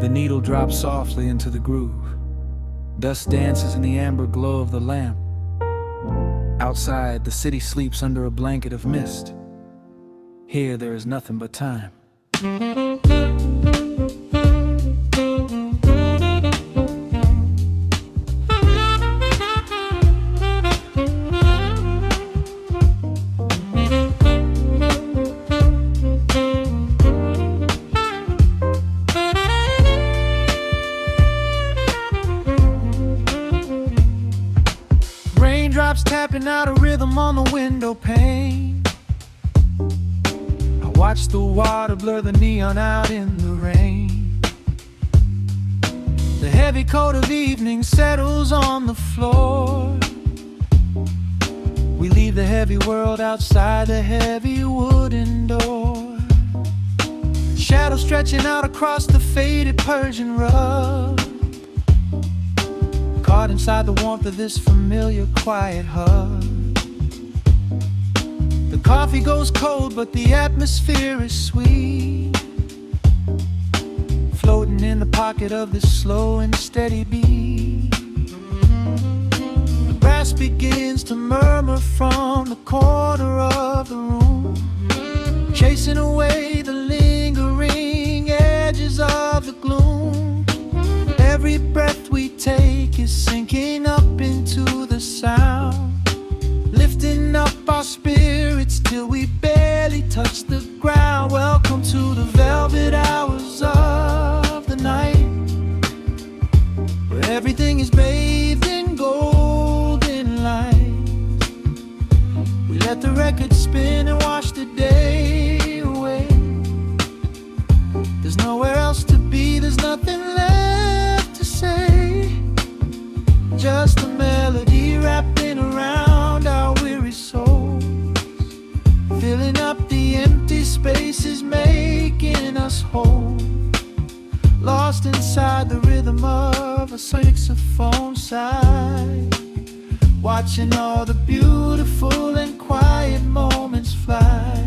The needle drops softly into the groove. Dust dances in the amber glow of the lamp. Outside, the city sleeps under a blanket of mist. Here, there is nothing but time. Raindrops tapping out a rhythm on the window pane. I watch the water blur the neon out in the rain. The heavy coat of evening settles on the floor. We leave the heavy world outside the heavy wooden door. Shadows stretching out across the faded Persian rug. Caught inside the warmth of this familiar quiet hug. The coffee goes cold, but the atmosphere is sweet. Floating in the pocket of this slow and steady beat. The brass begins to murmur from the corner of the room, chasing away the lingering edges of the gloom. Every breath we take is sinking up into the sound, lifting up our spirits till we barely touch the ground. Welcome to the velvet hours of the night, where everything is bathed in golden light. We let the record spin and wash the day away. There's nowhere else to be, there's nothing left to say. Just a melody wrapping around our weary souls, filling up the empty spaces, making us whole. Lost inside the rhythm of a saxophone sigh, watching all the beautiful and quiet moments fly.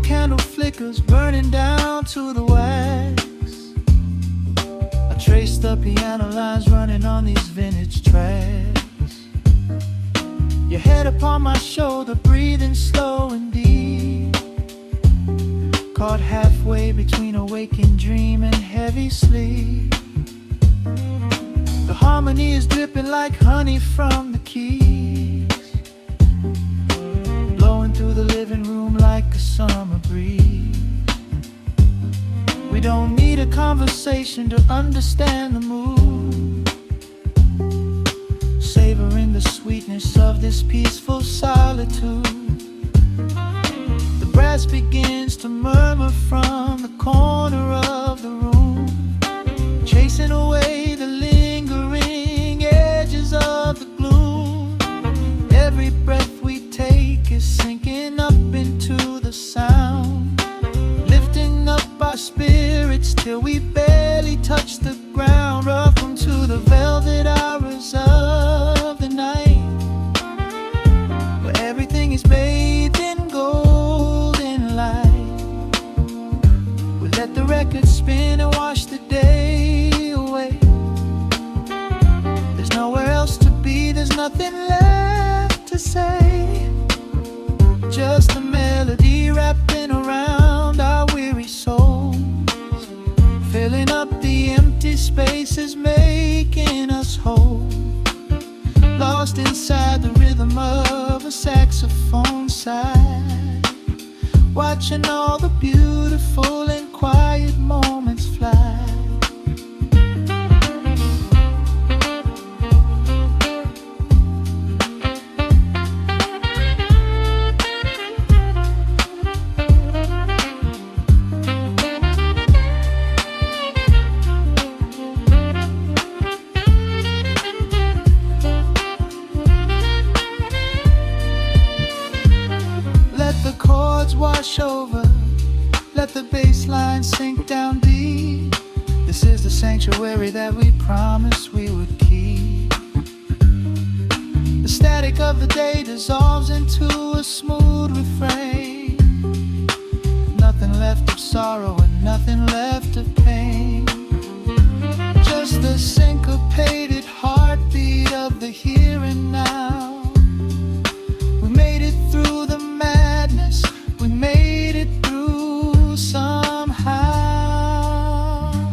Candle flickers burning down to the wax. I trace the piano lines running on these vintage tracks. Your head upon my shoulder, breathing slow and deep, caught halfway between a waking dream and heavy sleep. The harmony is dripping like honey from the keys, blowing through the living room like a summer breeze. We don't need a conversation to understand the mood, savoring the sweetness of this peaceful solitude. The brass begins to murmur from the corner of the room, chasing away the lingering edges of the gloom. Every breath we take is sinking up into the sound, lifting up our spirits till we barely touch the ground. Welcome to the velvet hours of the night, where everything is bathed in golden light. We let the record spin and wash the day away. There's nowhere else to be, there's nothing left to say. Just a melody wrapping around our weary souls, filling up the empty spaces, making us whole. Lost inside the rhythm of a saxophone sigh, watching all the beautiful and quiet moments fly. Wash over, let the bass line sink down deep. This is the sanctuary that we promised we would keep. The static of the day dissolves into a smooth refrain. Nothing left of sorrow and nothing left of pain. Just the syncopated heartbeat of the here and now. We made it through the madness, we made it through somehow.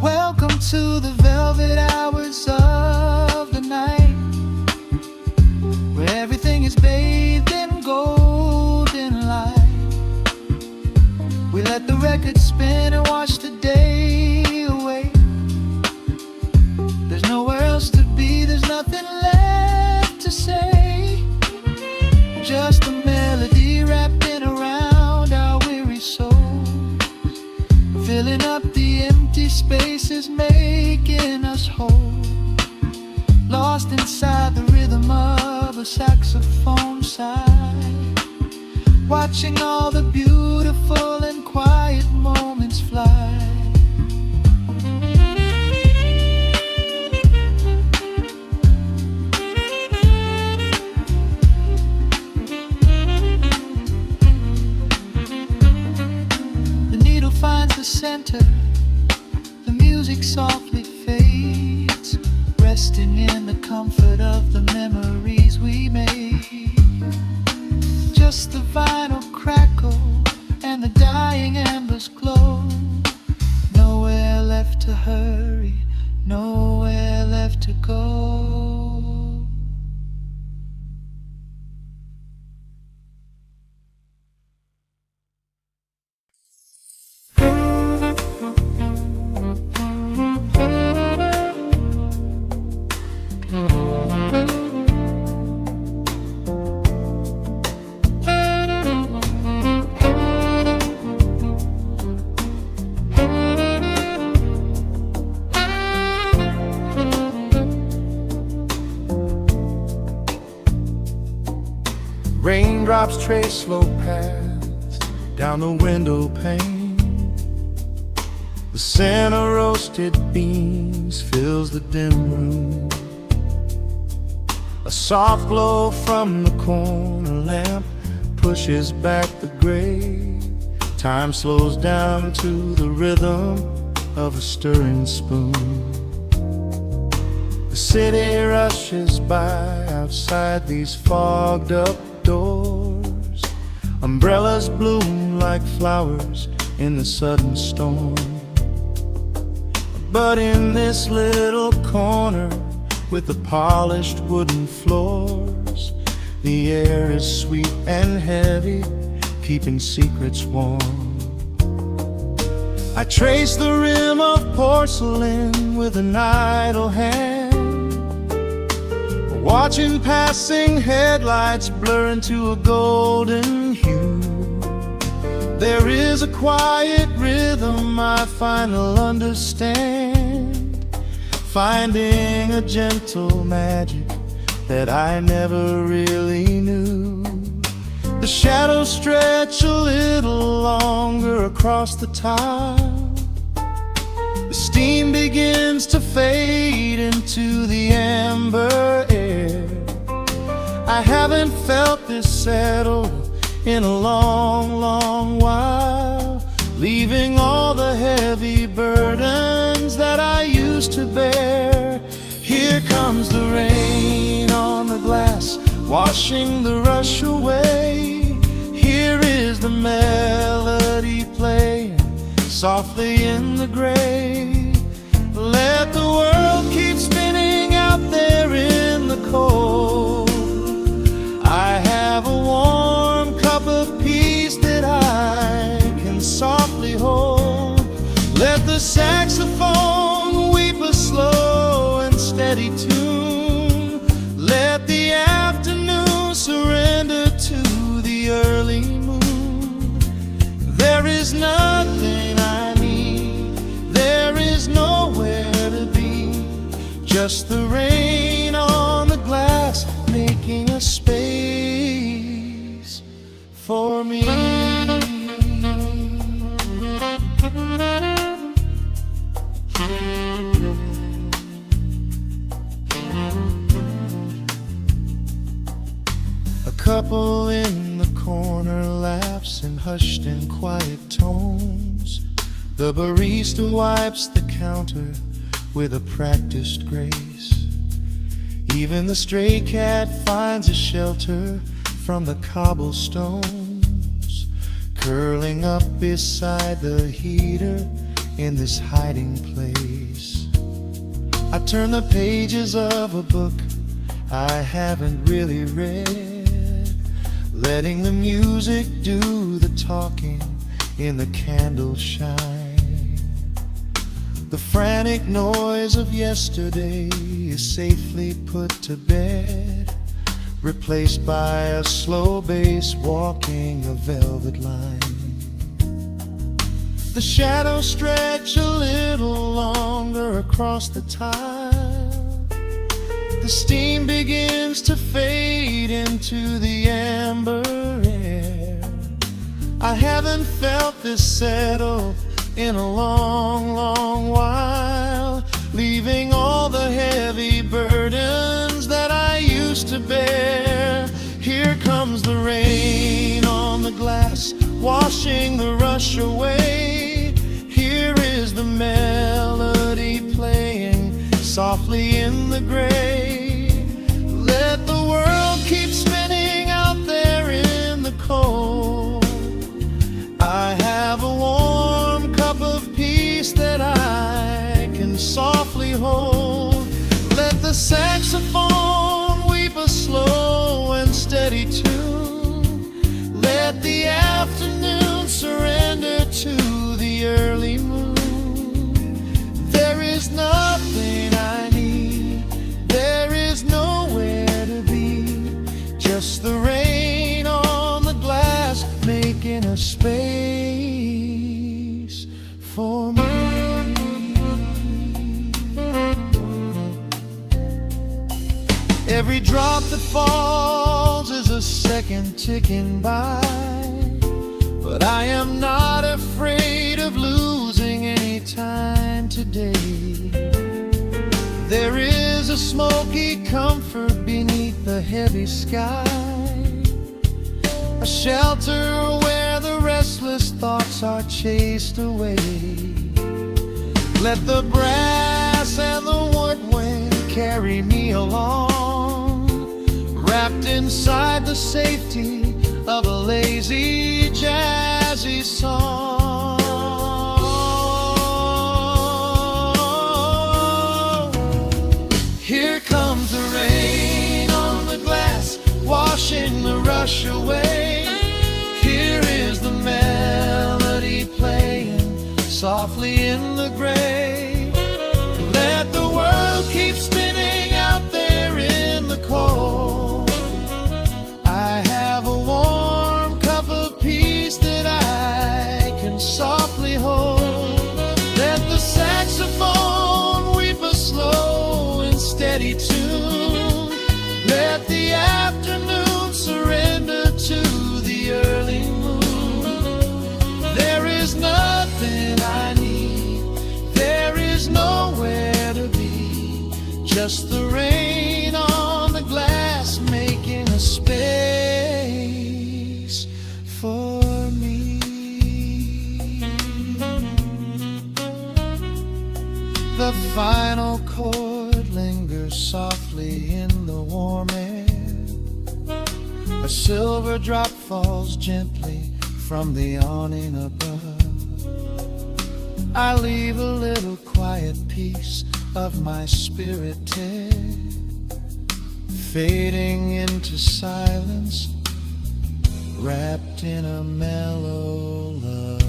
Welcome to the velvet hours of the night, where everything is bathed in golden light. We let the record spin and watch the day away. There's nowhere else to be, there's nothing left to say. Just a melody wrapping around our weary souls, filling up the empty spaces, making us whole. Lost inside the rhythm of a saxophone sigh, watching all the beautiful and quiet moments fly. The needle finds the center, the music softly fades, resting in the comfort of the memories we made. Just the vinyl crackle and the dying embers glow. Nowhere left to hurry, nowhere left to go. Raindrops trace slow paths down the window pane. The scent of roasted beans fills the dim room. A soft glow from the corner lamp pushes back the gray. Time slows down to the rhythm of a stirring spoon. The city rushes by outside these fogged up doors. Umbrellas bloom like flowers in the sudden storm. But in this little corner with the polished wooden floors, the air is sweet and heavy, keeping secrets warm. I trace the rim of porcelain with an idle hand, watching passing headlights blur into a golden hue. There is a quiet rhythm I finally understand, finding a gentle magic that I never really knew. The shadows stretch a little longer across the tile. The steam begins to fade into the amber air. I haven't felt this settled in a long, long while, leaving all the heavy burdens that I used to bear. Here comes the rain on the glass, washing the rush away. Here is the melody playing softly in the gray. Let the world keep spinning out there in the cold. I have a warm cup of peace that I can softly hold. Let the saxophone weep a slow and steady tune. Let the afternoon surrender to the early moon. There is nothing I need, there is nowhere to be. Just the rain on the glass, making a space for me. couple in the corner laughs in hushed and quiet tones. The barista wipes the counter with a practiced grace. Even the stray cat finds a shelter from the cobblestones, curling up beside the heater in this hiding place. I turn the pages of a book I haven't really read, letting the music do the talking in the candle shine. The frantic noise of yesterday is safely put to bed, replaced by a slow bass walking a velvet line. The shadows stretch a little longer across the tile. The steam begins to fade into the amber air. I haven't felt this settle in a long, long while, leaving all the heavy burdens that I used to bear. Here comes the rain on the glass, washing the rush away. Here is the melody playing softly in the gray. Let the world keep spinning out there in the cold. I have a warm cup of peace that I can softly hold. Let the saxophone weep a slow and steady tune. Let the afternoon surrender to the early moon. There is nothing I need, there is nowhere to be, just the rain on the glass making a space for me. Every drop that falls is a second ticking by, but I am not afraid of losing any time today. There is a smoky comfort beneath the heavy sky, a shelter where the restless thoughts are chased away. Let the brass and the woodwind carry me along, wrapped inside the safety of a lazy, jazzy song. Here comes the rain on the glass, washing the rush away. Here is the melody playing softly in the gray. Let the world keep spinning out there in the cold. I have a warm cup of peace that I can softly hold. Let the saxophone weep a slow and steady tune. Let the afternoon surrender to the early moon. There is nothing I need, there is nowhere to be, just the rain on the glass making a space for me. The final chord lingers softly in the warm air. A silver drop falls gently from the awning above. I leave a little quiet piece of my spirit dead, fading into silence, wrapped in a mellow love.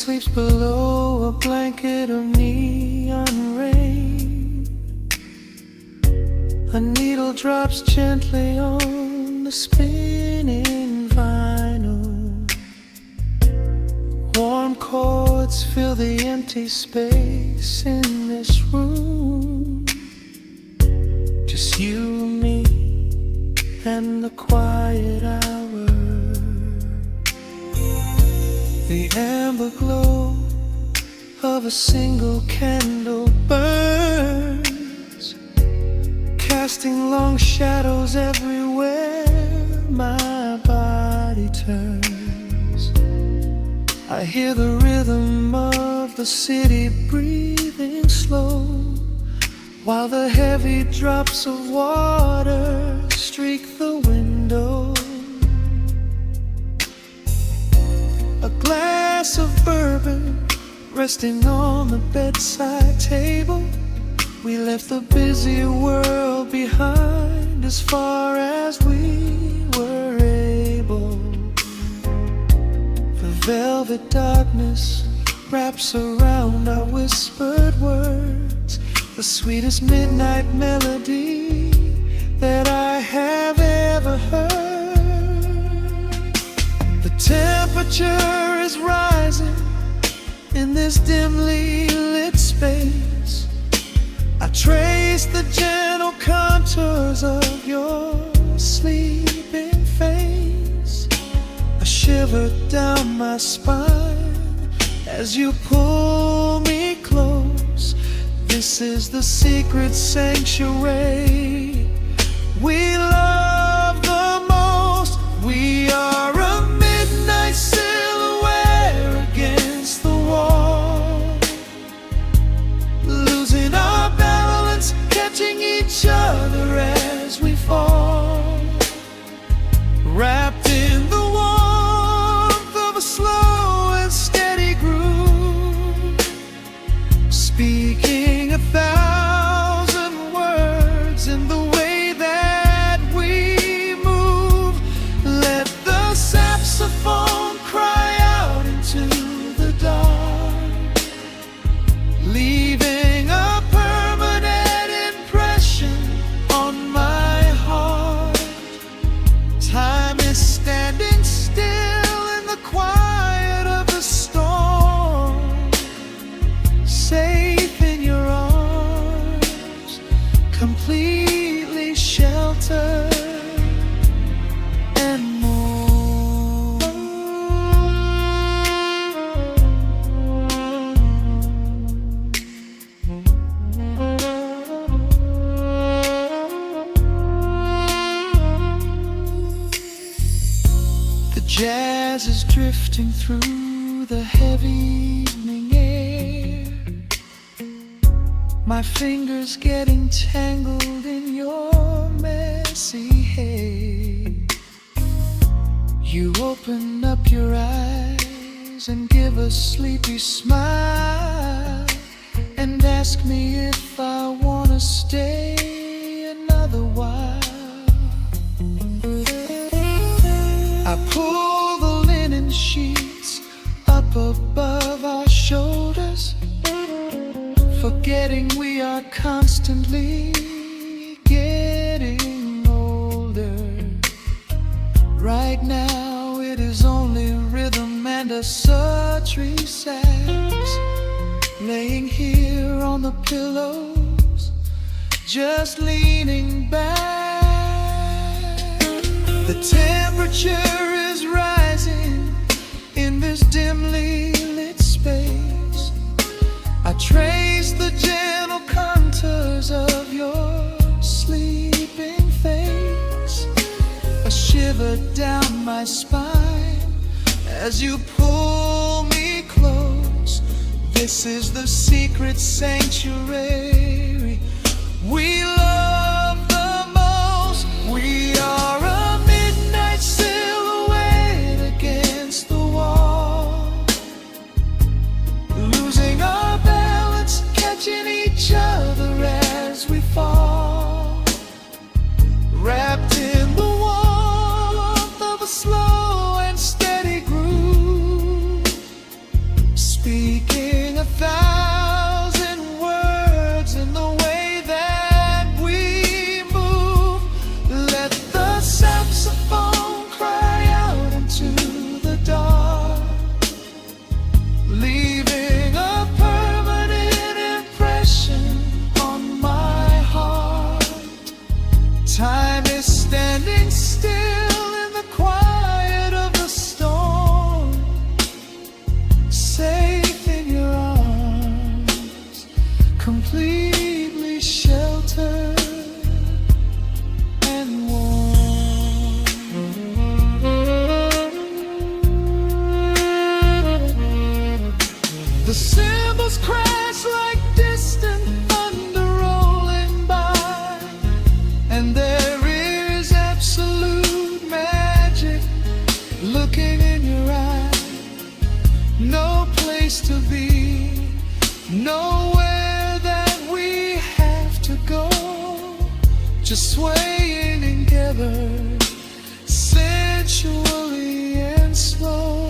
sleeps below a blanket of neon rain. A needle drops gently on the spinning vinyl. Warm chords fill the empty space in this room. Just you, me, and the quiet hour. The amber glow of a single candle burns, casting long shadows everywhere my body turns. I hear the rhythm of the city breathing slow, while the heavy drops of water streak the window. A glass of bourbon resting on the bedside table. We left the busy world behind as far as we were able. The velvet darkness wraps around our whispered words, the sweetest midnight melody that I have ever heard. The temperature is rising in this dimly lit space. I trace the gentle contours of your sleeping face. A shiver down my spine as you pull me close. This is the secret sanctuary we love the most. We are a midnight silhouette against the wall, losing our balance, catching each other as we fall, wrapped in the warmth of a slow and steady groove, speaking 1,000 words in the way that we move. Let the saxophone cry out into the dark, leaving a permanent impression on my heart. Time is standing still in the quiet of the storm, safe in your arms, completely sheltered and more. The jazz is drifting through the heavy evening air, my fingers getting tangled in your messy hair. You open up your eyes and give a sleepy smile, and ask me if I wanna stay another while. I pull the linen sheets up above our shoulders, forgetting we are constantly getting older. Right now it is only rhythm and a sultry sax, laying here on the pillows, just leaning back. The temperature is rising in this dimly lit space. I trace the gentle contours of your sleeping face. A shiver down my spine as you pull me close. This is the secret sanctuary we love the most. We are a midnight silhouette against the wall, losing our balance, catching each other as we fall, wrapped in the warmth of a slow and steady groove, just swaying together, sensually and slow.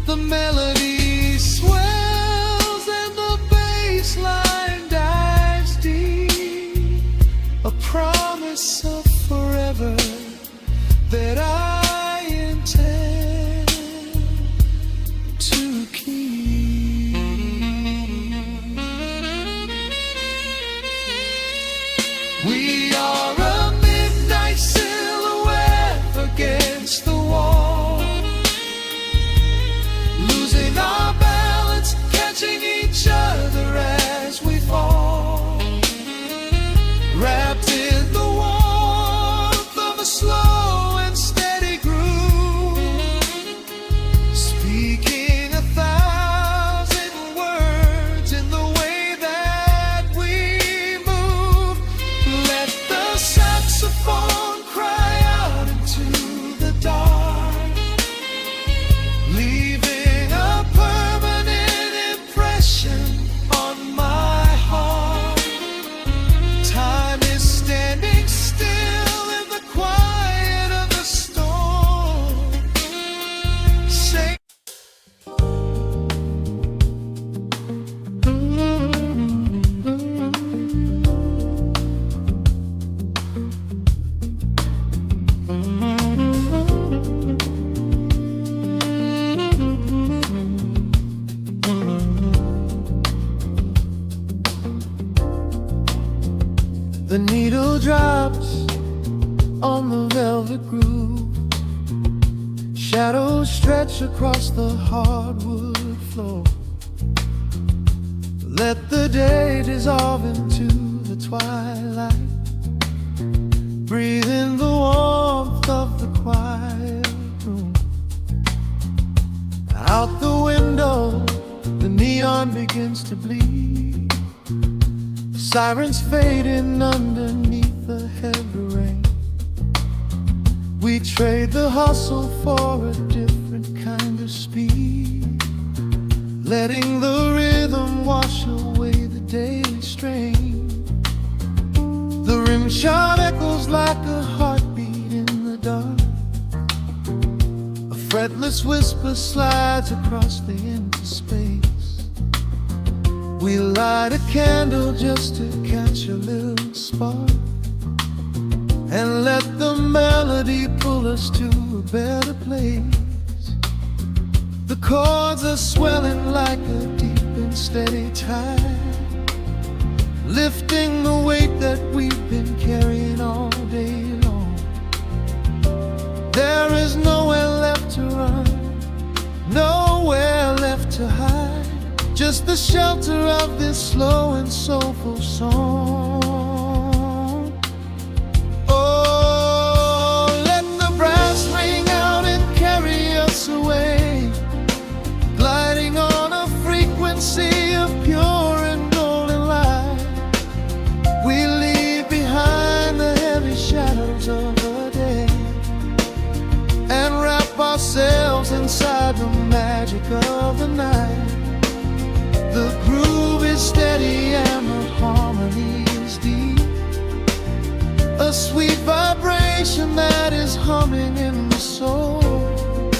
The melody swells and the bass line dives deep, a promise of forever that I intend to keep. We are a midnight silhouette against the wall, losing our balance, catching each other as we fall, wrapped in the warmth of a slow and steady groove, speaking 1,000 words in the way that we move. Let the saxophone cry out into the dark, leaving a permanent impression on my heart. Time is standing still in the quiet of the storm. Say the needle drops on the velvet groove, shadows stretch across the hardwood floor. Let the day dissolve into the twilight, breathe in the warmth of the quiet room. Out the window, the neon begins to bleed, sirens fading underneath the heavy rain. We trade the hustle for a different kind of speed, letting the rhythm wash away the daily strain. The rim shot echoes like a heartbeat in the dark, a fretless whisper slides across the empty space. We light a candle just to catch a little spark, and let the melody pull us to a better place. The chords are swelling like a deep and steady tide, lifting the weight that we've been carrying all day long. There is nowhere left to run, nowhere left to hide, just the shelter of this slow and soulful song. Oh, let the brass ring out and carry us away, gliding on a frequency of pure and golden light. We leave behind the heavy shadows of the day and wrap ourselves inside the magic of the night. The groove is steady and the harmony is deep, a sweet vibration that is humming in the soul,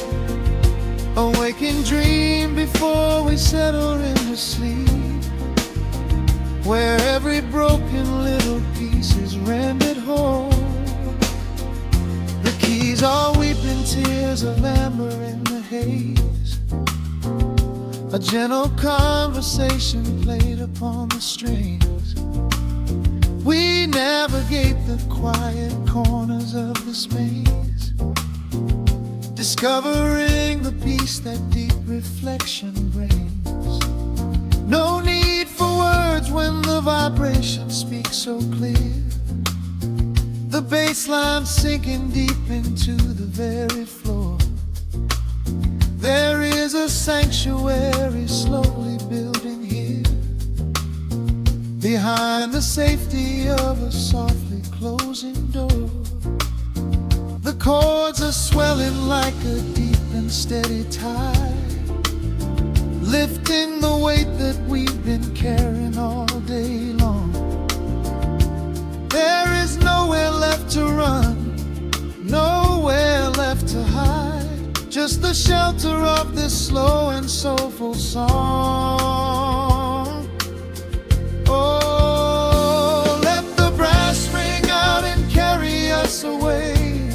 a waking dream before we settle into sleep, where every broken little piece is rendered whole. The keys are weeping tears of amber in the haze, a gentle conversation played upon the strings. We navigate the quiet corners of this maze, discovering the peace that deep reflection brings. No need for words when the vibration speaks so clear, the bass line sinking deep into the very floor. There is a sanctuary slowly building here, behind the safety of a softly closing door. The chords are swelling like a deep and steady tide, lifting the weight that we've been carrying all day long. There is no just the shelter of this slow and soulful song. Oh, let the brass ring out and carry us away,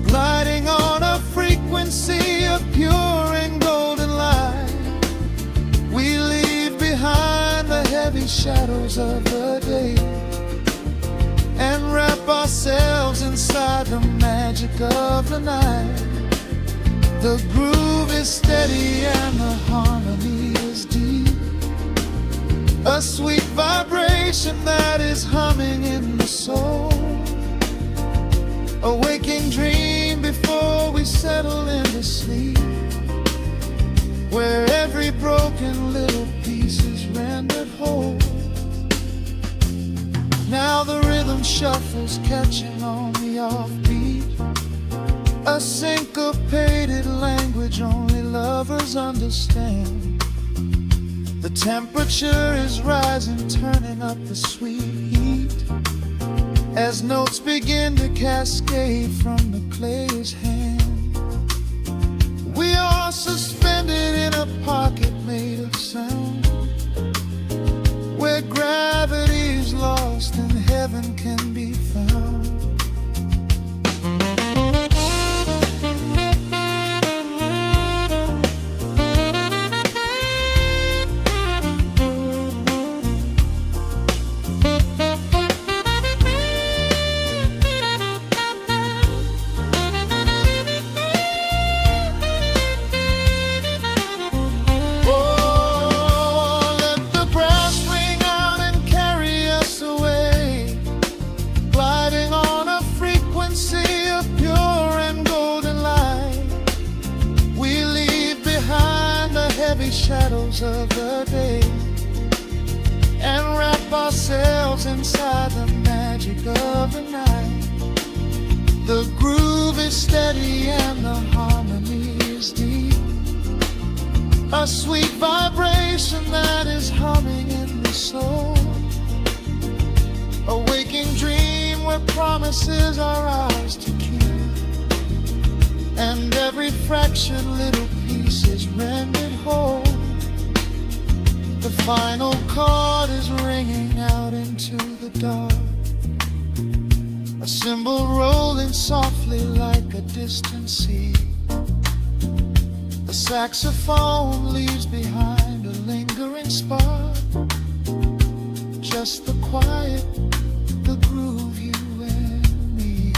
gliding on a frequency of pure and golden light. We leave behind the heavy shadows of the day and wrap ourselves inside the magic of the night. The groove is steady and the harmony is deep, a sweet vibration that is humming in the soul, a waking dream before we settle into sleep, where every broken little piece is rendered whole. Now the rhythm shuffles, catching on the offbeat, a syncopated language only lovers understand. The temperature is rising, turning up the sweet heat, as notes begin to cascade from the clay's hand. We are suspended in a pocket made of sound, where gravity is lost and heaven can be found. Shadows of the day and wrap ourselves inside the magic of the night. The groove is steady and the harmony is deep, a sweet vibration that is humming in the soul, a waking dream where promises are ours to keep, and every fraction little piece is rendered whole. The final chord is ringing out into the dark, a cymbal rolling softly like a distant sea. The saxophone leaves behind a lingering spark, just the quiet, the groove, you and me.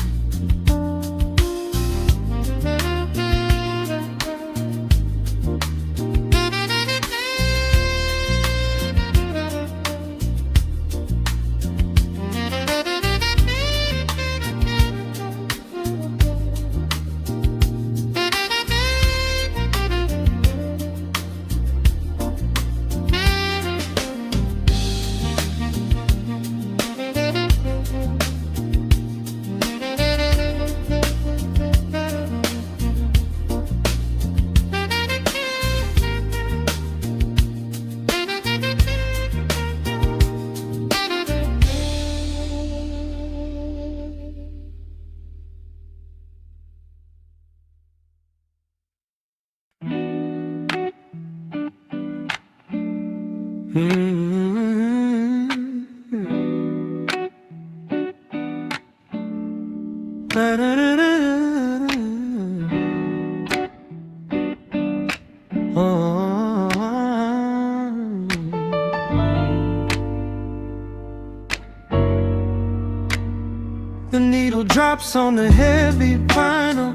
The needle drops on the heavy vinyl,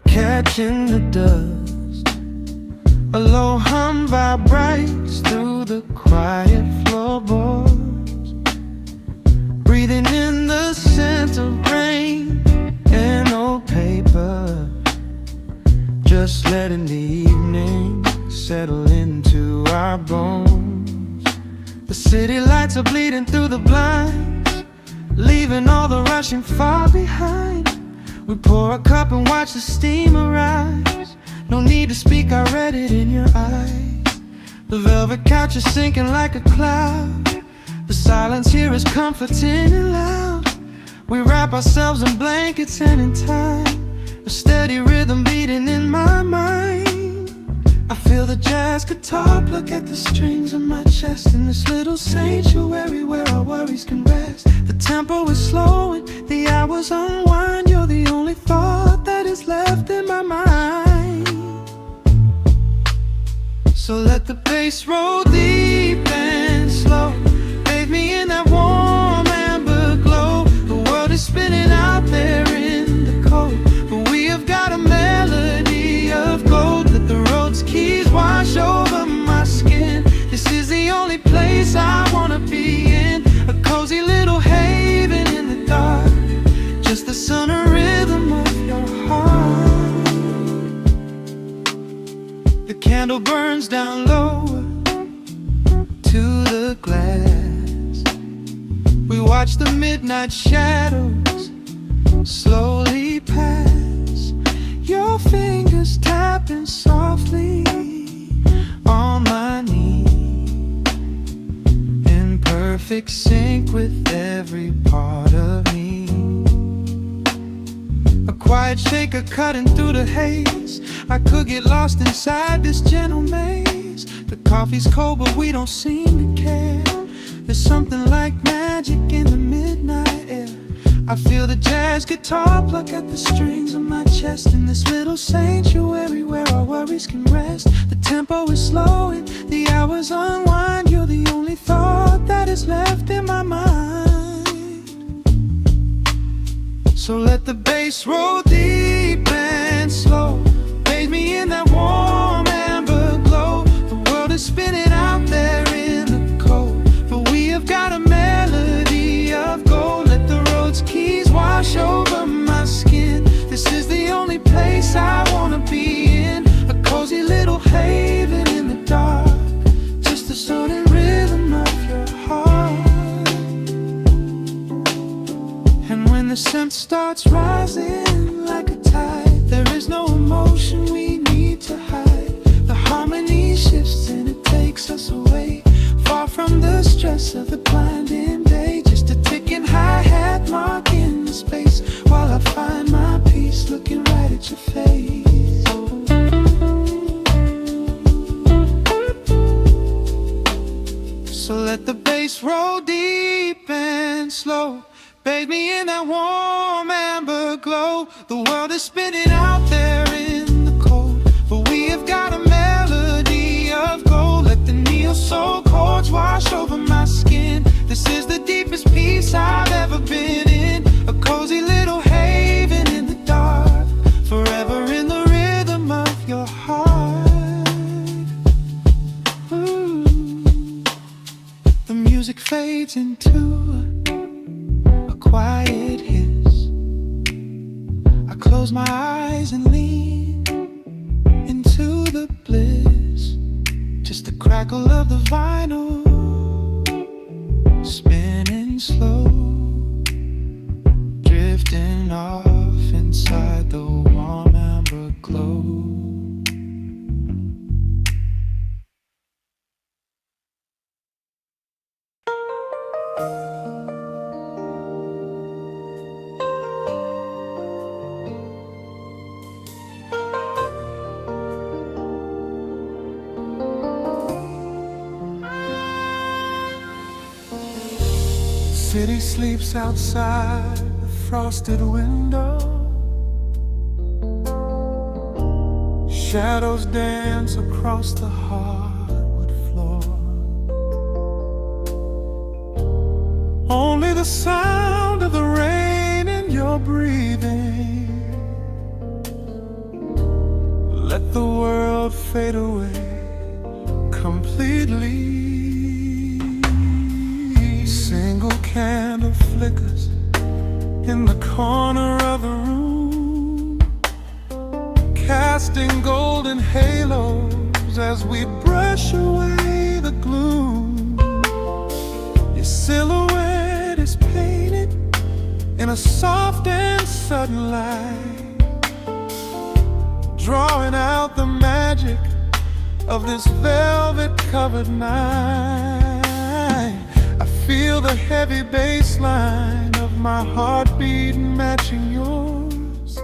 catching the dust. A low hum vibrates through the quiet floorboards, breathing in the scent of rain and old paper, just letting the evening settle into our bones. The city lights are bleeding through the blinds, leaving all the rushing far behind. We pour a cup and watch the steam arise. No need to speak, I read it in your eyes. The velvet couch is sinking like a cloud. The silence here is comforting and loud. We wrap ourselves in blankets and in time, a steady rhythm beating in my mind. I feel the jazz guitar pluck at the strings of my chest in this little sanctuary where our worries can rest. The tempo is slowing, the hours unwind. You're the only thought that is left in my mind. So let the bass roll deep and slow, bathe me in that warm amber glow. The world is spinning out there in the cold, but we have got a melody of gold. Let the road's keys wash over my skin. This is the only place I wanna be in, a cozy little haven in the dark, just the sun and rhythm of your heart. The candle burns down low to the glass. We watch the midnight shadows slowly pass. Your fingers tapping softly on my knee, in perfect sync with every part of me. A quiet shaker cutting through the haze. I could get lost inside this gentle maze. The coffee's cold but we don't seem to care. There's something like magic in the midnight air. I feel the jazz guitar pluck at the strings of my chest in this little sanctuary where our worries can rest. The tempo is slowing, the hours unwind. You're the only thought that is left in my mind. So let the bass roll deep and slow, bathe me in that warm amber glow. The world is spinning out there in the cold, but we have got a melody of gold. Let the road's keys wash over my skin. This is the only place I wanna be in, a cozy little haven in the dark, just the sound and rhythm of your heart. And when the scent starts rising like a tide, there is no emotion we need to hide. The harmony shifts and it takes us away, far from the stress of the blinding day. Just a ticking hi-hat marking the space, while I find my peace looking right at your face. So let the bass roll deep and slow, bathe me in that warm amber glow. The world is spinning out there in the cold, but we have got a melody of gold. Let the neo soul chords wash over my skin. This is the deepest peace I've ever been in, a cozy little haven in the dark, forever in the rhythm of your heart. Ooh. The music fades into a quiet hiss. I close my eyes and lean into the bliss, just the crackle of the vinyl spinning slow, drifting off inside the warm amber glow. City sleeps outside the frosted window. Shadows dance across the hardwood floor. Only the sound of the rain in your breathing. Let the world fade away completely. Single candle flickers in the corner of the room, casting golden halos as we brush away the gloom. Your silhouette is painted in a soft and sudden light, drawing out the magic of this velvet-covered night. I feel the heavy bass line of my heartbeat matching yours,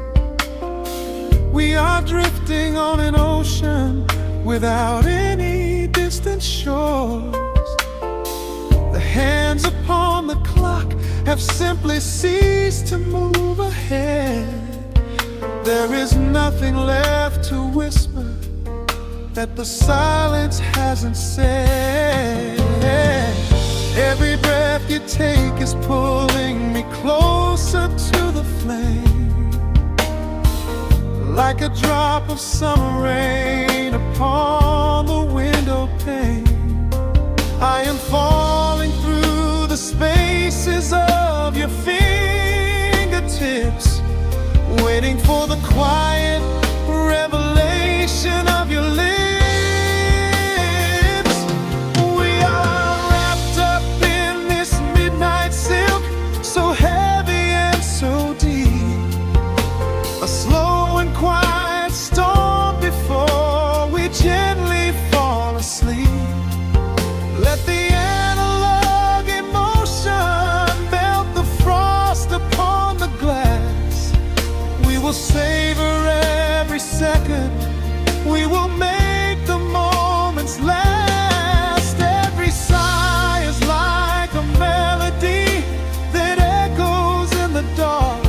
We are drifting on an ocean without any distant shores. The hands upon the clock have simply ceased to move ahead. There is nothing left to whisper that the silence hasn't said. Every breath you take is pulling me closer to the flame, like a drop of summer rain upon the window pane. I am falling through the spaces of your fingertips, waiting for the quiet revelation of your lips. We are wrapped up in this midnight silk, so heavy and so deep. A slow and quiet storm before we gently fall asleep. Let the analog emotion melt the frost upon the glass. We will savor every second, we will make the moments last. Every sigh is like a melody that echoes in the dark,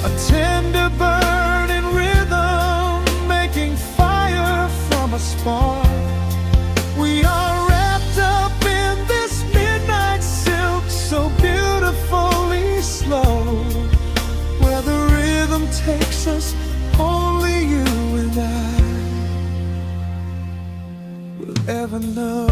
a tender burning rhythm making fire from a spark. We are wrapped up in this midnight silk, so beautifully slow, where the rhythm takes us, only you and I will ever know.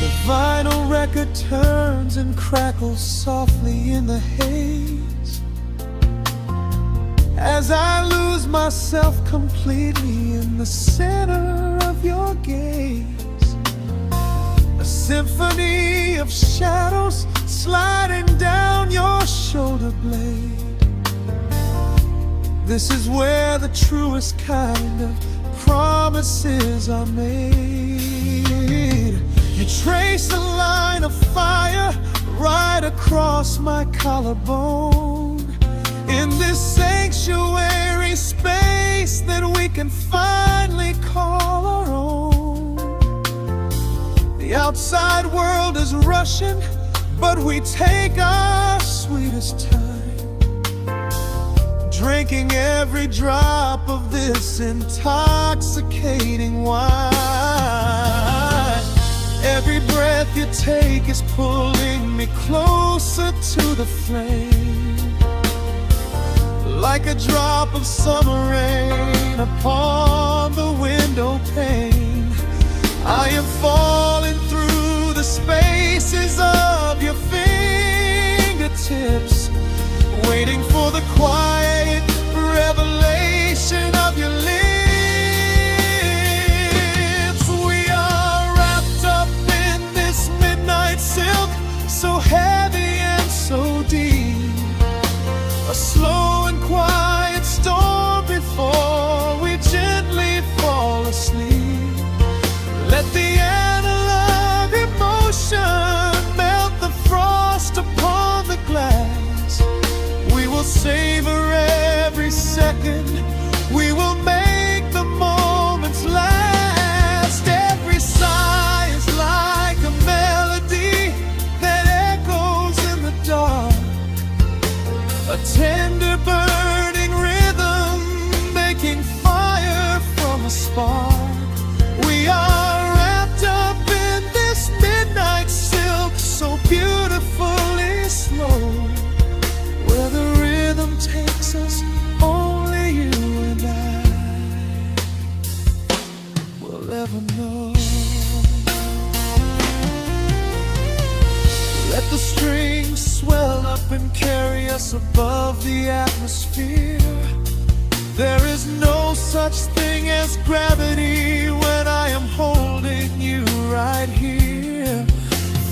The vinyl record turns and crackles softly in the haze, as I lose myself completely in the center of your gaze. A symphony of shadows sliding down your shoulder blade. This is where the truest kind of promises are made. You trace a line of fire right across my collarbone, in this sanctuary space that we can finally call our own. The outside world is rushing, but we take our sweetest time, drinking every drop of this intoxicating wine. Every breath you take is pulling me closer to the flame, like a drop of summer rain upon the window pane. I am falling through the spaces of your fingertips, waiting for the quiet revelation of your lips. We are wrapped up in this midnight silk, so heavy and so deep. A slow and quiet storm before we gently fall asleep. Let the analog emotion melt the frost upon the glass. We will savor every second, we will make the moments last. Every sigh is like a melody that echoes in the dark, a tender burning rhythm making fire from a spark. We are wrapped up in this midnight silk, so beautifully slow, where the rhythm takes us, only you and I will ever know. Let the strings swell up and carry us above the atmosphere. There is no such thing as gravity when I am holding you right here.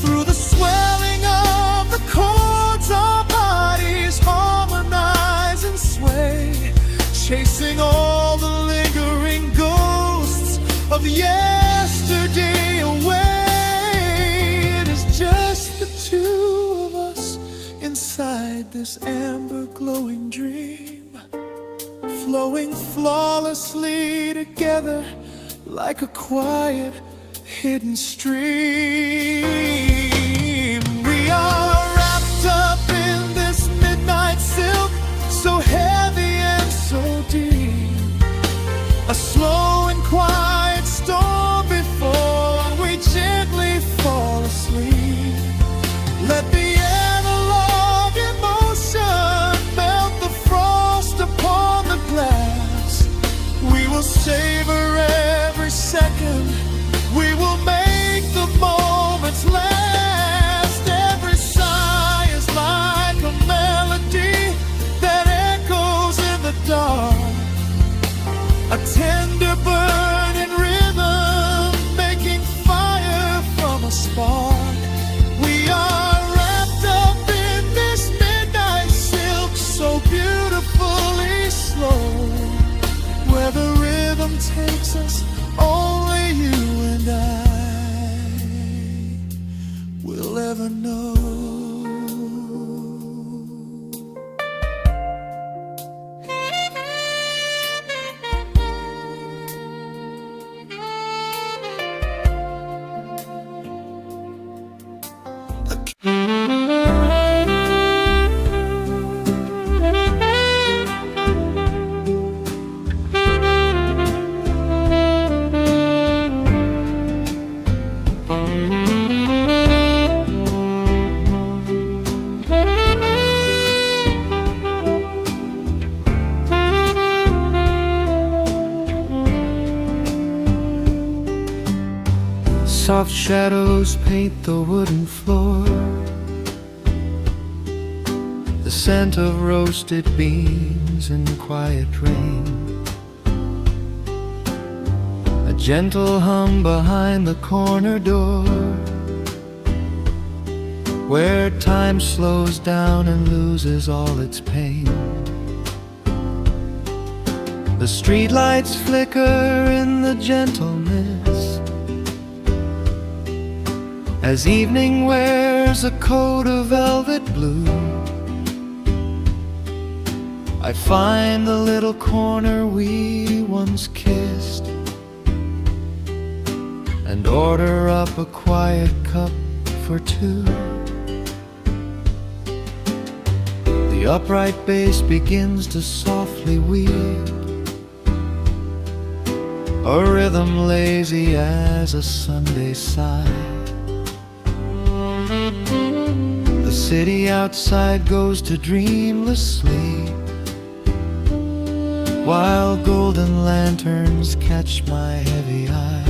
Through the swelling of the chords, our bodies harmonize and sway, chasing all the inside this amber glowing dream, flowing flawlessly together like a quiet hidden stream. We are wrapped up in this midnight silk, so heavy and so deep, a slow and quiet storm before we gently fall asleep. Let the analog emotion melt the frost upon the glass. We will savor every second, we will make the moments last. Every sigh is like a melody that echoes in the dark, a tender burning rhythm making fire from a spark. We are wrapped up in this midnight silk, so beautifully slow, where the rhythm takes us, only you and I will ever know. Soft shadows paint the wooden floor, the scent of roasted beans in quiet rain, a gentle hum behind the corner door, where time slows down and loses all its pain. The streetlights flicker in the gentle mist as evening wears a coat of velvet blue. I find the little corner we once kissed and order up a quiet cup for two. The upright bass begins to softly weave, a rhythm lazy as a Sunday sigh. The city outside goes to dreamless sleep, while golden lanterns catch my heavy eye.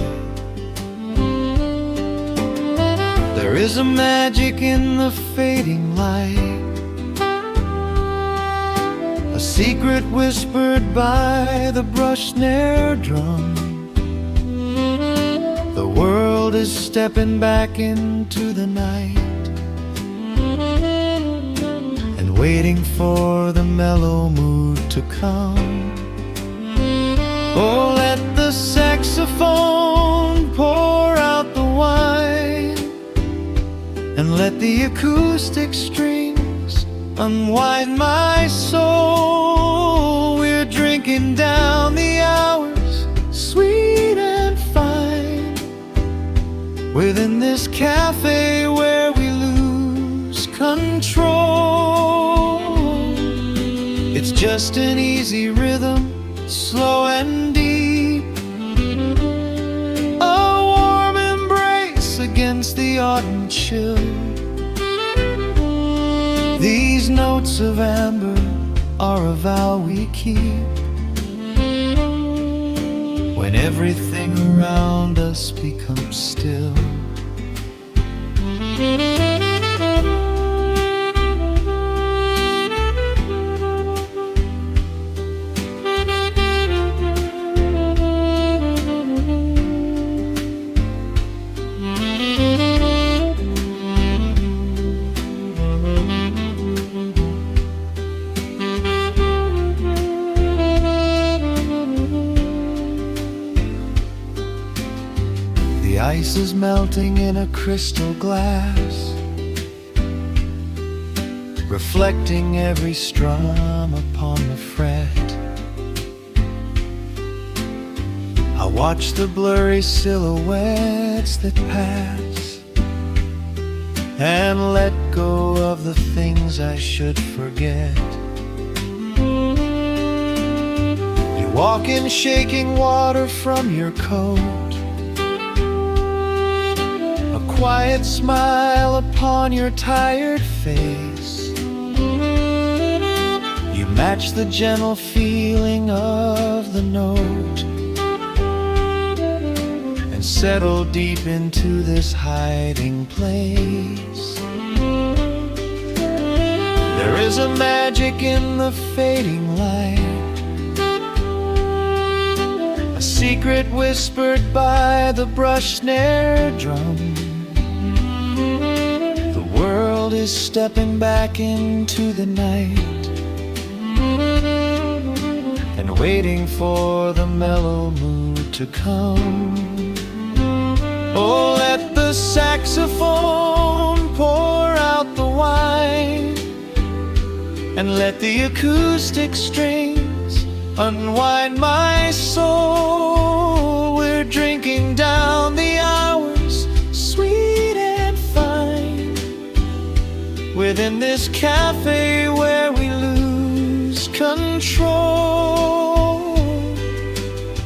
There is a magic in the fading light, a secret whispered by the brush snare drum. The world is stepping back into the night and waiting for the mellow mood to come. Oh, let the saxophone pour out the wine, and let the acoustic strings unwind my soul. We're drinking down the hours, sweet and fine, within this cafe where we lose control. It's just an easy rhythm, slow and deep, a warm embrace against the autumn chill. These notes of amber are a vow we keep when everything around us becomes still. The ice is melting in a crystal glass, reflecting every strum upon the fret. I watch the blurry silhouettes that pass and let go of the things I should forget. You walk in shaking water from your coat, a quiet smile upon your tired face. You match the gentle feeling of the note and settle deep into this hiding place. There is a magic in the fading light, a secret whispered by the brush snare drum. The world is stepping back into the night and waiting for the mellow mood to come. Oh, let the saxophone pour out the wine, and let the acoustic strings unwind my soul. We're drinking down the hours, sweet and fine, within this cafe where we lose control.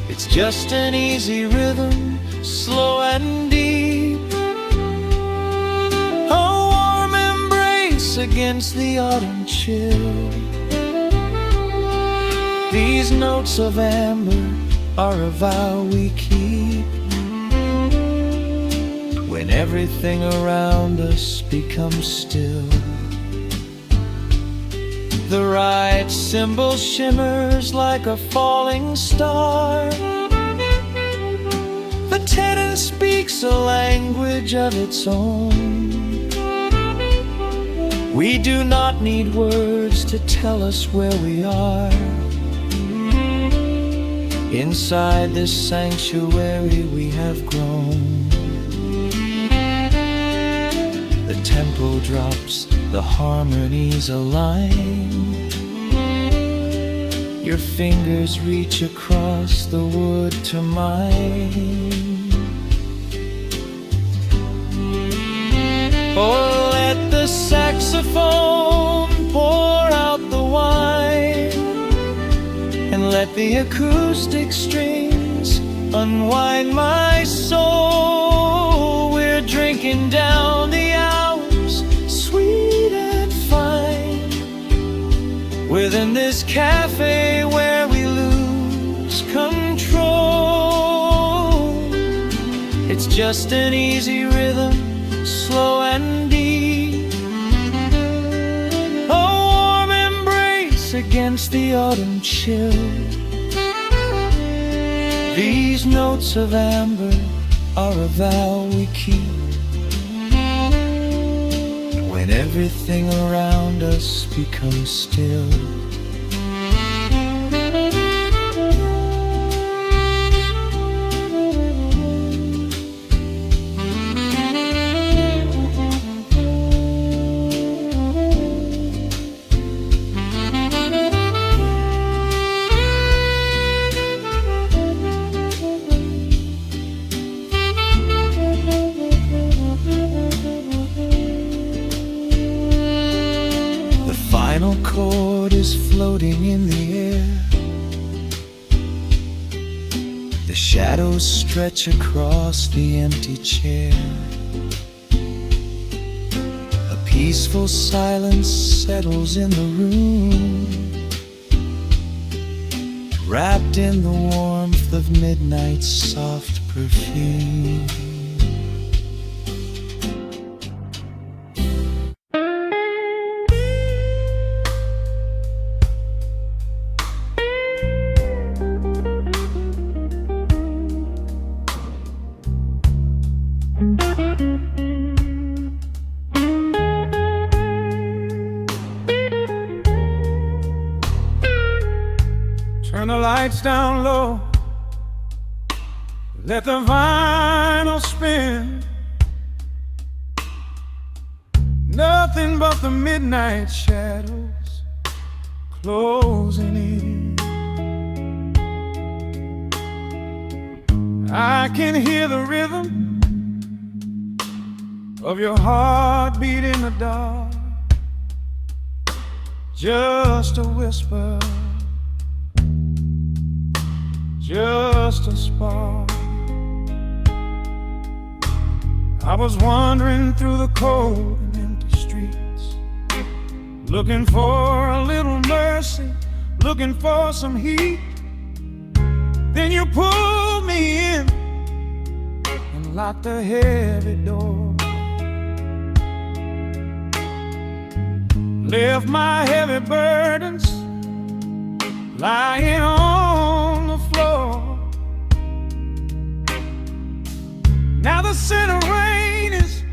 It's just an easy rhythm, slow and deep, a warm embrace against the autumn chill. These notes of amber are a vow we keep when everything around us becomes still. The right cymbal shimmers like a falling star, the tenor speaks a language of its own. We do not need words to tell us where we are. Inside this sanctuary we have grown. The tempo drops, the harmonies align. Your fingers reach across the wood to mine. Oh, let the saxophone pour out the wine, and let the acoustic strings unwind my soul. We're drinking down the hours, sweet and fine, within this cafe where we lose control. It's just an easy rhythm, slow and deep, a warm embrace against the autumn chill. These notes of amber are a vow we keep when everything around us becomes still. The final chord is floating in the air. The shadows stretch across the empty chair. A peaceful silence settles in the room, wrapped in the warmth of midnight's soft perfume. Turn the lights down low, let the vinyl spin. Nothing but the midnight shadows closing in. I can hear the rhythm of your heartbeat in the dark. Just a whisper, just a spark. I was wandering through the cold and empty streets, looking for a little mercy, looking for some heat. Then you pulled me in and locked the heavy door. Left my heavy burdens lying on the floor. Now the scent of rain is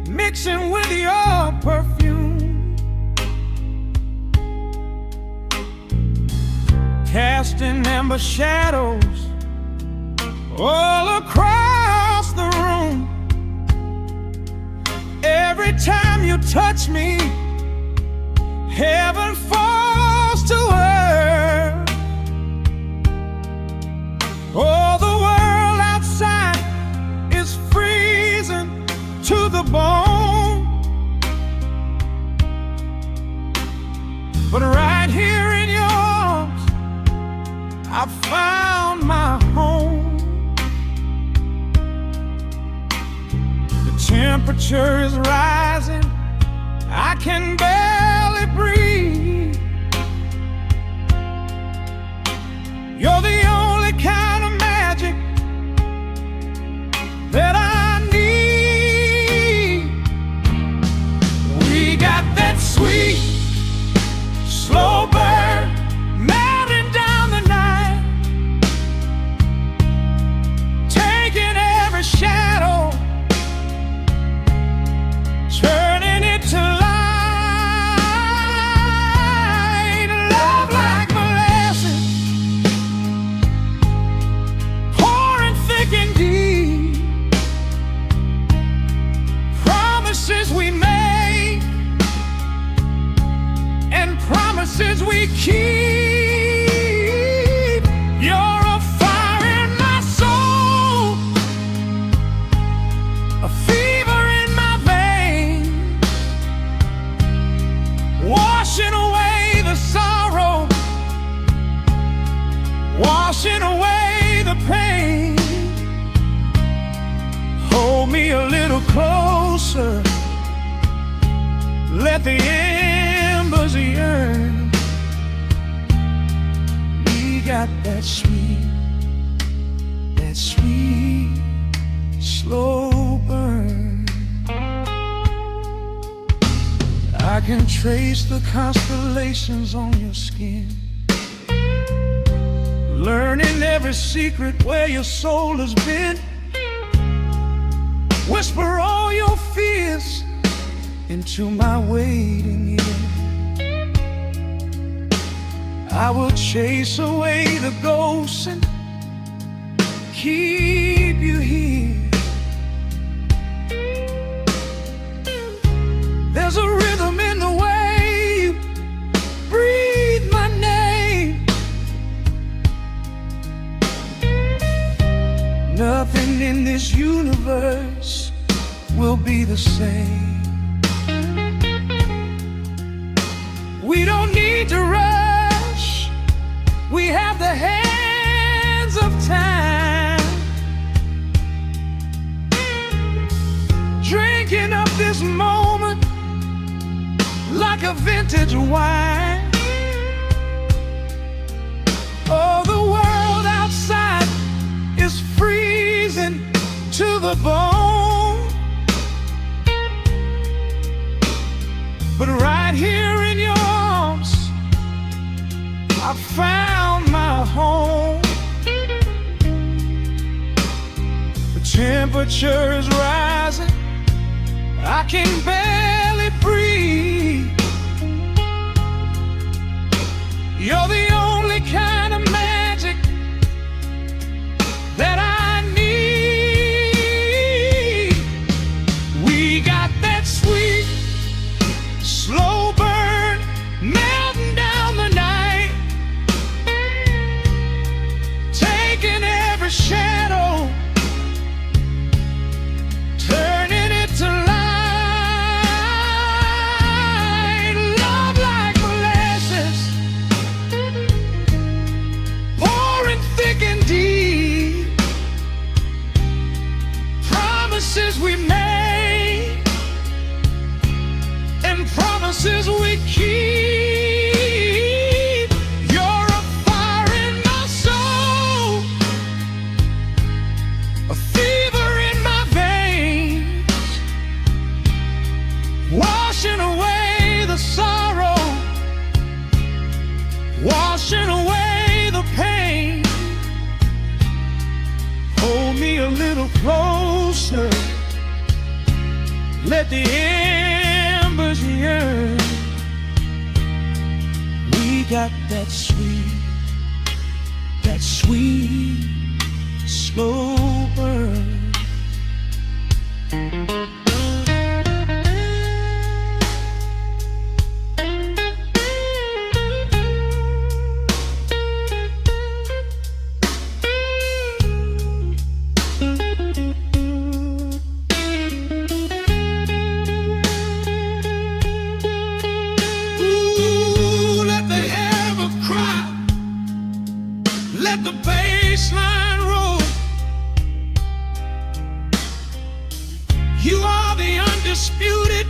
mixing with your perfume, casting amber shadows all across the room. Every time you touch me, heaven falls to earth. Oh, the world outside is freezing to the bone, but right here in your arms I found my home. The temperature is rising, I can barely breathe. You're the only kind of magic that I need. We got that sweet, slow burn melting down the night, taking every shadow, turning it to light. Love like molasses, pouring thick and deep. Promises we make and promises we keep. You're a fire in my soul, a fever in my veins, washing away the sorrow, washing away the pain. Hold me a little closer, let the embers yearn. We got that sweet, slow burn. I can trace the constellations on your skin, learning every secret where your soul has been. Whisper all your fears into my waiting ear. I will chase away the ghosts and keep you here. There's a rhythm in the way you breathe my name. Nothing in this universe will be the same. We don't need to rush, we have the hands of time, drinking up this moment like a vintage wine. Oh, the world outside is freezing to the bone, but right here in your arms I found my home. The temperature is rising, I can barely breathe. You're the only kind of magic that I need. We got that sweet, little closer. Let the embers yearn. We got that sweet, slow burn. Let the bass line roll. You are the undisputed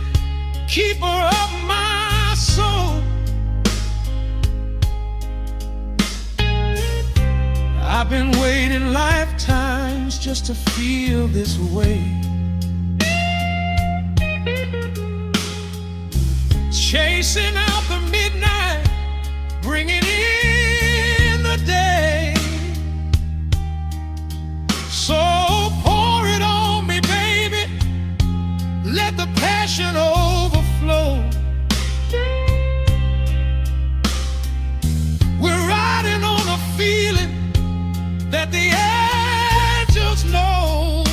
keeper of my soul. I've been waiting lifetimes just to feel this way. Chasing out the midnight, bringing in the day. So pour it on me, baby. Let the passion overflow. We're riding on a feeling that the angels know.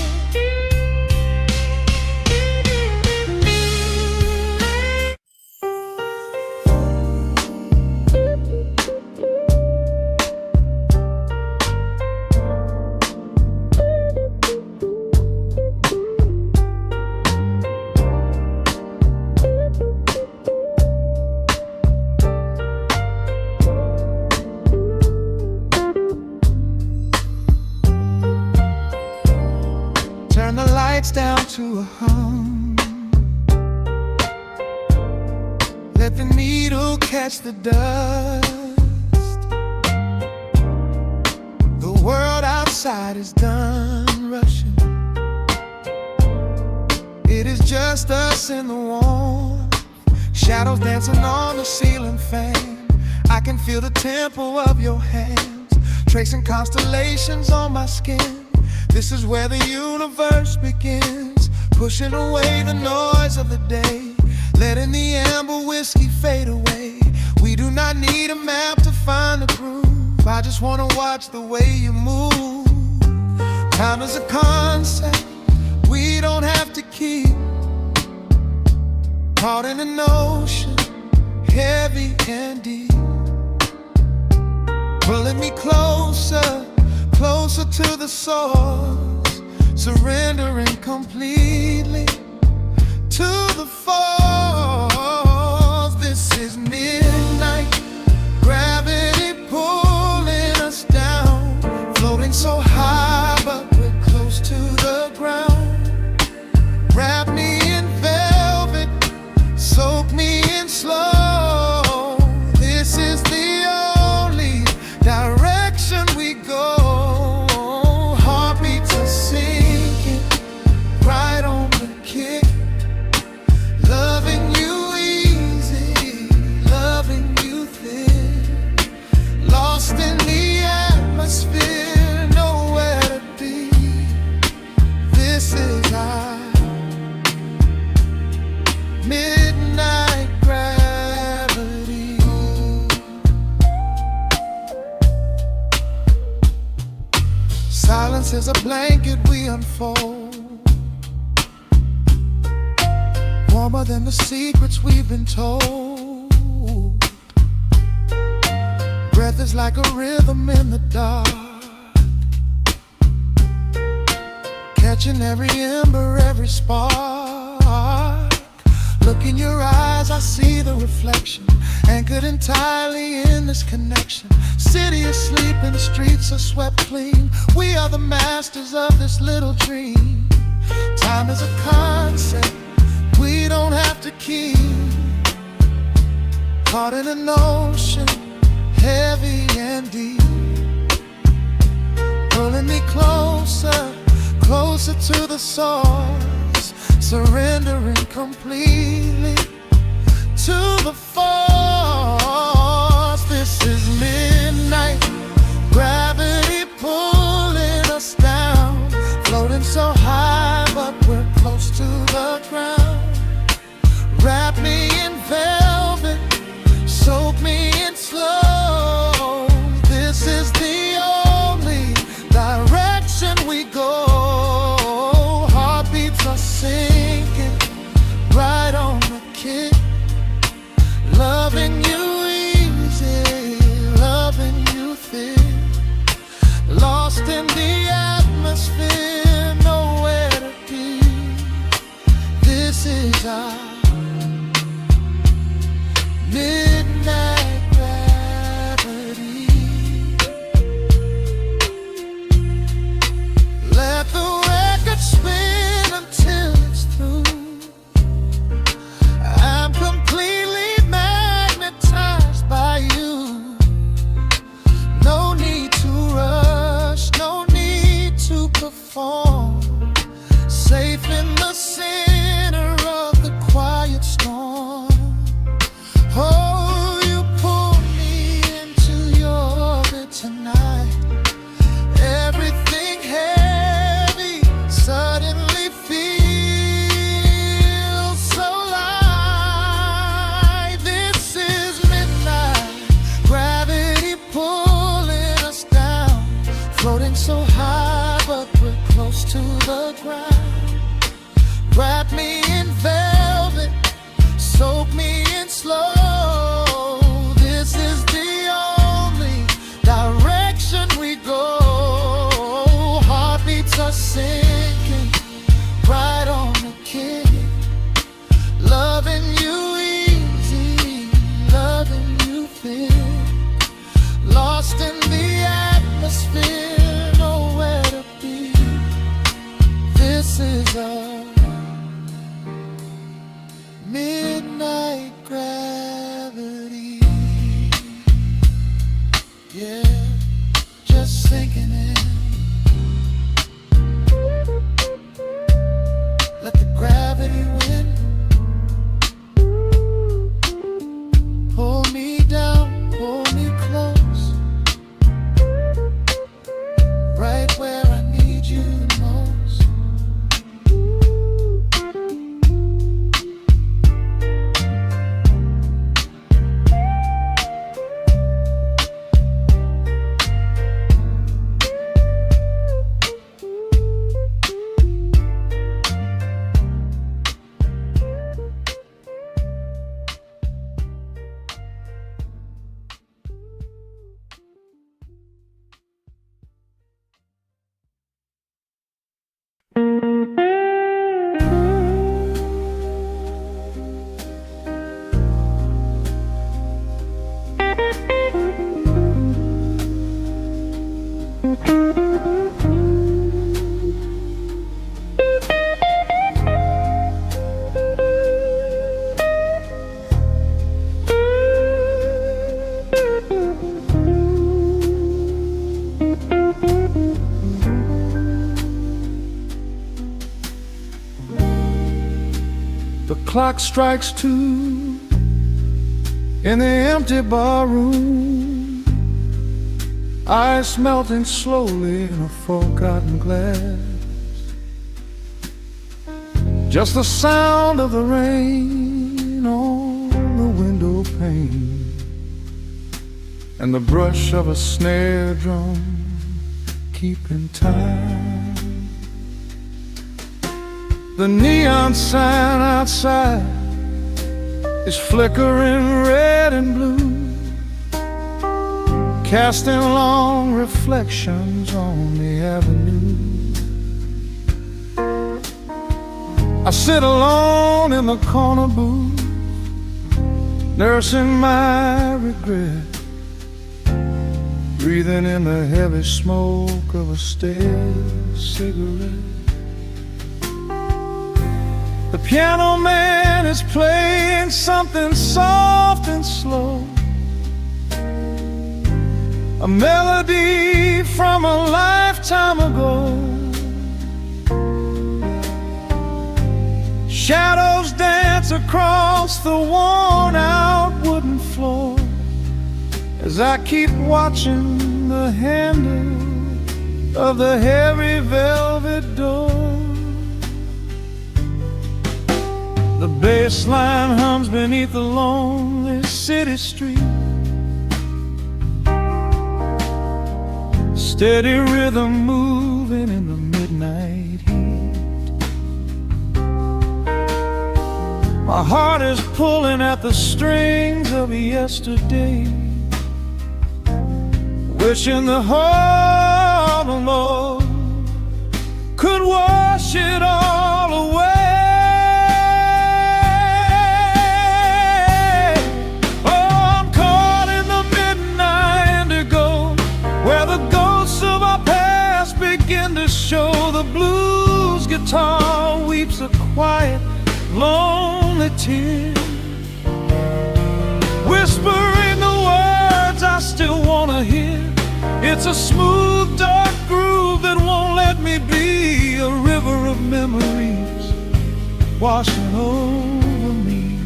Turn the lights down to a hum. Let the needle catch the dust. The world outside is done rushing. It is just us in the warmth. Shadows dancing on the ceiling fan. I can feel the tempo of your hands, tracing constellations on my skin. This is where the universe begins, pushing away the noise of the day, letting the amber whiskey fade away. We do not need a map to find the groove. I just wanna watch the way you move. Time is a concept we don't have to keep. Caught in an ocean, heavy and deep, pulling me closer, closer to the source, surrendering completely to the force. This is midnight, gravity pulling us down, floating so high but we're close to the ground. Wrap me in velvet, soak me in slow. This is the only direction we go. Midnight gravity. Silence is a blanket we unfold, warmer than the secrets we've been told. Breath is like a rhythm in the dark, catching every ember, every spark. Look in your eyes, I see the reflection, anchored entirely in this connection. City asleep and the streets are swept clean. We are the masters of this little dream. Time is a concept we don't have to keep. Caught in an ocean, heavy and deep, pulling me closer, closer to the source, surrendering completely to the force. This is midnight, gravity pulling us down, floating so our midnight gravity. Let the record spin until it's through. I'm completely magnetized by you. No need to rush, no need to perform. Safe in the center of the quiet storm. Oh, you pull me into your orbit tonight. Everything heavy suddenly feels so light. This is midnight gravity pulling us down, floating so high but we're close to the ground. Wrap me in velvet, soak me in slow. This is the only direction we go. Heartbeats are sinking right on the kick. Loving you easy, loving you thick. Lost in the atmosphere, nowhere to be. This is our midnight gravity. Yeah, just sinking in. Let the gravity win. Pull me down, pull me close, right where I need you the most. The clock strikes 2 in the empty barroom, ice melting slowly in a forgotten glass. Just the sound of the rain on the window pane and the brush of a snare drum keeping time. The neon sign outside is flickering red and blue, casting long reflections on the avenue. I sit alone in the corner booth, nursing my regret, breathing in the heavy smoke of a stale cigarette. The piano man is playing something soft and slow, a melody from a lifetime ago. Shadows dance across the worn-out wooden floor as I keep watching the handle of the heavy velvet door. The bass line hums beneath the lonely city street, steady rhythm moving in the midnight heat. My heart is pulling at the strings of yesterday, wishing the heart alone could wash it all away. the blues guitar weeps a quiet, lonely tear, whispering the words I still wanna hear. It's a smooth, dark groove that won't let me be, a river of memories washing over me.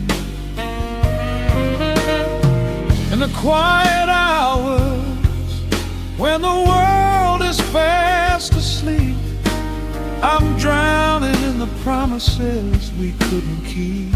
In the quiet hours, when the world is fast asleep, I'm drowning in the promises we couldn't keep.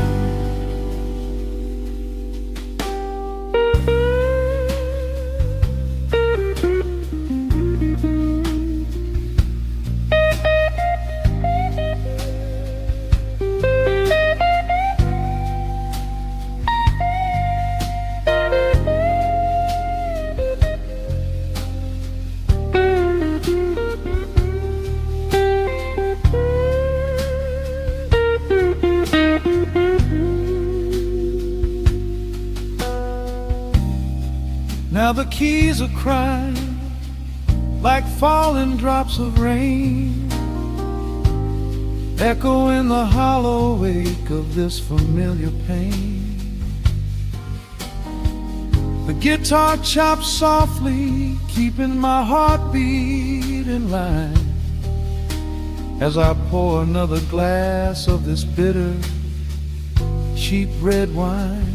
Now the keys are crying like falling drops of rain, echo in the hollow wake of this familiar pain. The guitar chops softly, keeping my heartbeat in line, as I pour another glass of this bitter, cheap red wine.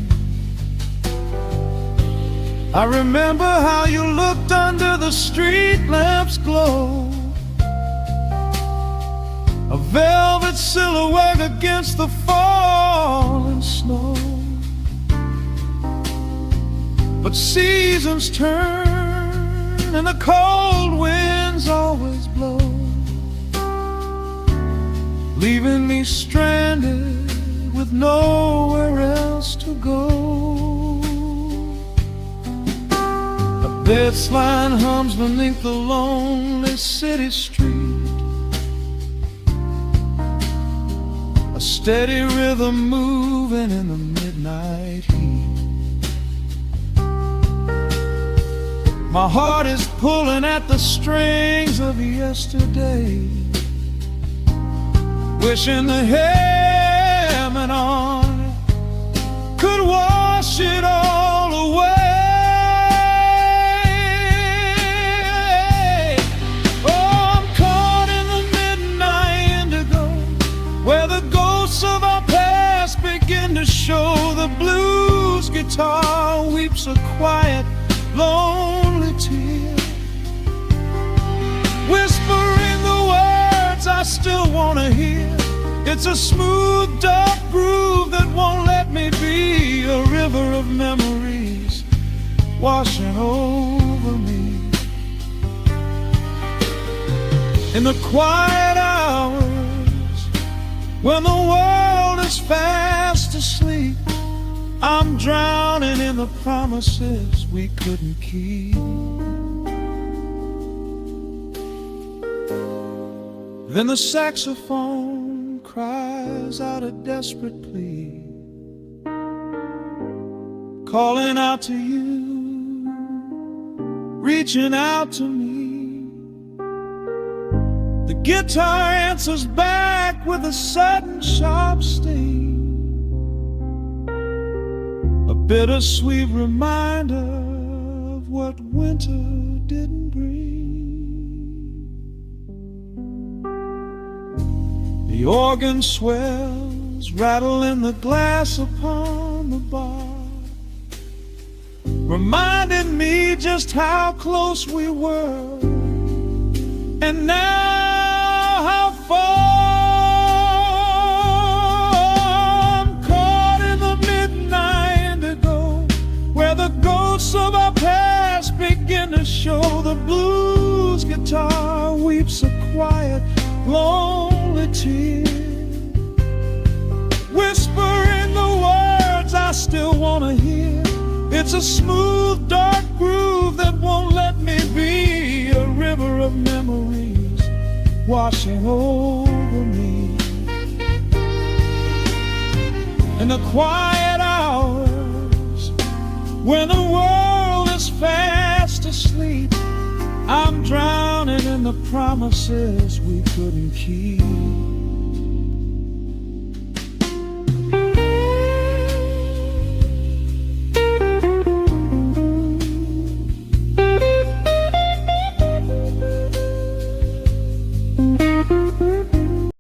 I remember how you looked under the street lamp's glow, a velvet silhouette against the falling snow. But seasons turn and the cold winds always blow, leaving me stranded with nowhere else to go. This line hums beneath the lonely city street, a steady rhythm moving in the midnight heat. My heart is pulling at the strings of yesterday, wishing the hammer on it could wash it all away. To show the blues guitar weeps a quiet, lonely tear, whispering the words I still wanna hear. It's a smooth, dark groove that won't let me be, a river of memories washing over me. In the quiet hours, when the world is fast asleep, I'm drowning in the promises we couldn't keep. Then the saxophone cries out a desperate plea, calling out to you, reaching out to me. The guitar answers back with a sudden sharp sting, a bittersweet reminder of what winter didn't bring. The organ swells, rattling the glass upon the bar, reminding me just how close we were, and now how far. I'm caught in the midnight indigo, where the ghosts of our past begin to show. The blues guitar weeps a quiet, lonely tear, whispering the words I still wanna hear. It's a smooth, dark groove that won't let me be, a river of memories washing over me. In the quiet hours, when the world is fast asleep, I'm drowning drowning in the promises we couldn't keep.